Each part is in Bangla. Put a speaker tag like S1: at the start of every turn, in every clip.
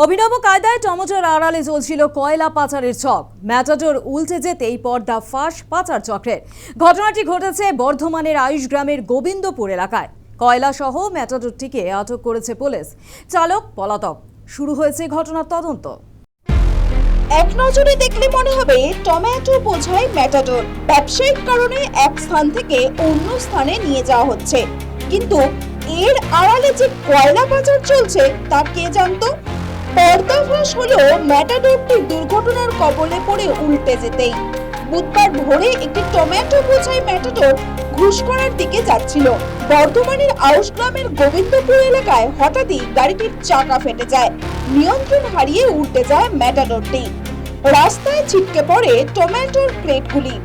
S1: অভিনব কায়দায় টমেটোর আড়ালে চলছিল কয়লা পাচারের ছক। ম্যাটাডোর উল্টে যেতেই পর্দা ফাঁস পাচার চক্রের। ঘটনাটি ঘটেছে বর্ধমানের আয়ুষ গ্রামের গোবিন্দপুর এলাকায়। কয়লা সহ ম্যাটাডোরটিকে আটক করেছে পুলিশ। চালক পলাতক। শুরু হয়েছে ঘটনার তদন্ত।
S2: এক নজরে দেখলে মনে হবে টমেটো বোঝাই ম্যাটাডোর ব্যবসায়িক কারণে এক স্থান থেকে অন্য স্থানে নিয়ে যাওয়া হচ্ছে, কিন্তু এর আড়ালে যে কয়লা পাচার চলছে তা কে জানতো? পর্দাফাঁস হলো ম্যাটাডোরটি দুর্ঘটনার কবলে পড়ে উল্টে যেতেই। বুধবার ভোরে একটি টমেটো বোঝাই ম্যাটাডোর ঘুষকরার দিকে যাচ্ছিল। বর্ধমানের আউশ গ্রামের গোবিন্দপুর এলাকায় হঠাৎই গাড়িটির চাকা ফেটে যায়। নিয়ন্ত্রণ হারিয়ে উল্টে যায় ম্যাটাডোরটি। রাস্তায় ছিটকে পড়ে টমেটোর ক্রেটগুলি।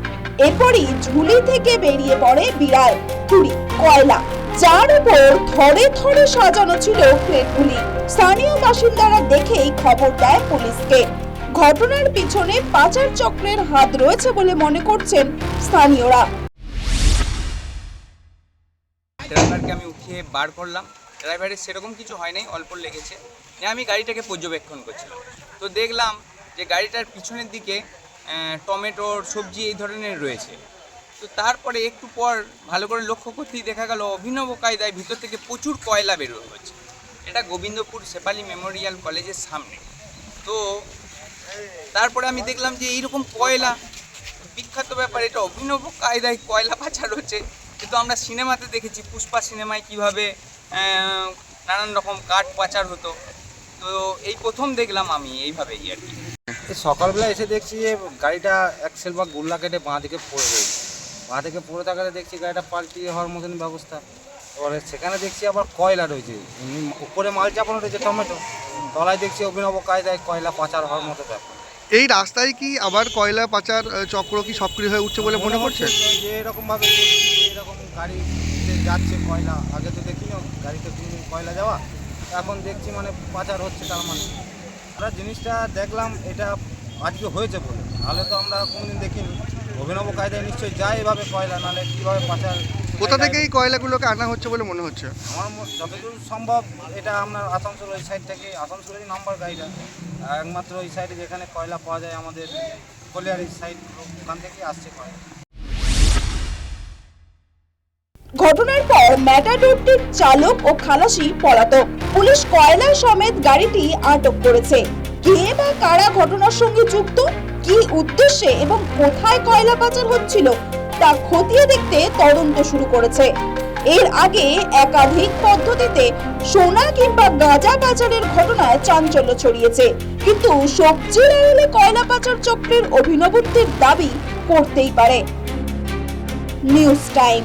S2: এরপরই ঝুলি থেকে বেরিয়ে পড়ে বিরাট কুড়ি কয়লা, যার উপর থরে থরে সাজানো ছিল ক্রেটগুলি। স্থানীয় বাসিন্দারা দেখেই খবর দেয় পুলিশকে। ঘটনার পিছনে পাচার চক্রের হাত রয়েছে বলে মনে করছেন স্থানীয়রা।
S3: ড্রাইভারকে আমি উঠিয়ে বার করলাম। ড্রাইভারের সেরকম কিছু হয় নাই, অল্প লেগেছে। আমি গাড়িটাকে পর্যবেক্ষণ করছিলাম, তো দেখলাম যে গাড়িটার পিছনের দিকে টমেটোর সবজি এই ধরনের রয়েছে। তো তারপরে একটু পর ভালো করে লক্ষ্য করতেই দেখা গেল অভিনব কায়দায় ভিতর থেকে প্রচুর কয়লা বেরোয় হচ্ছে। এটা গোবিন্দপুর শেফালি মেমোরিয়াল কলেজের সামনে। তো তারপরে আমি দেখলাম যে এইরকম কয়লা বিখ্যাত ব্যাপার, এটা অভিনব কায়দায় কয়লা পাচার হচ্ছে। কিন্তু আমরা সিনেমাতে দেখেছি, পুষ্পা সিনেমায় কিভাবে নানান রকম কাঠ পাচার হতো। তো এই প্রথম দেখলাম আমি এইভাবেই আর কি।
S4: সকালবেলা এসে দেখছি যে গাড়িটা অ্যাক্সেল বা গুল্লা কেটে বাঁ দিকে পড়ে রয়েছে। বাঁ দিকে পড়ে থাকাতে দেখছি গাড়িটা পাল্টিয়ে হওয়ার মতন ব্যবস্থা। এবারে সেখানে দেখছি আবার কয়লা রয়েছে, উপরে মাল চাপানো রয়েছে টমেটো, তলায় দেখছি অভিনব কায়দায় কয়লা পাচার হওয়ার মতো ব্যাপার।
S5: এই রাস্তায় কি আবার কয়লা পাচার চক্র কি সক্রিয় হয়ে উঠছে বলে মনে করছেন?
S4: যে এরকমভাবে দেখছি, এরকম গাড়িতে যাচ্ছে কয়লা, আগে তো দেখিনি গাড়িতে কয়লা যাওয়া, এখন দেখছি মানে পাচার হচ্ছে। তার মানে আমরা জিনিসটা দেখলাম এটা আজকে হয়েছে বলে, নাহলে তো আমরা কোনোদিন দেখিনি। অভিনব কায়দায় নিশ্চয়ই যায় এভাবে কয়লা, নাহলে কীভাবে পাচার।
S5: কোথা থেকে এই কয়লাগুলোকে আনা হচ্ছে বলে মনে হচ্ছে?
S4: আমার যতদূর সম্ভব এটা আপনার আসানসোল ওই সাইড থেকে, আসানসোলেরই নাম্বার গাড়িটা, একমাত্র ওই সাইডে যেখানে কয়লা পাওয়া যায় আমাদের কলিয়ারি সাইড, ওখান থেকে আসছে কয়লা।
S2: ঘটনার পর ম্যাটাডোরটির চালক ও খালাসি পলাতক। পুলিশ কয়লা সমেত গাড়িটি আটক করেছে। কে বা কারা ঘটনার সঙ্গে যুক্ত, কি উদ্দেশ্যে এবং কোথায় কয়লা পাচার হচ্ছিল তা খতিয়ে দেখতে তদন্ত শুরু করেছে। এর আগে একাধিক পদ্ধতিতে সোনা কিংবা গাঁজা পাচারের ঘটনায় চাঞ্চল্য ছড়িয়েছে, কিন্তু সবজির আড়ালে কয়লা পাচার চক্রের অভিনবত্বের দাবি করতেই পারে নিউজ টাইম।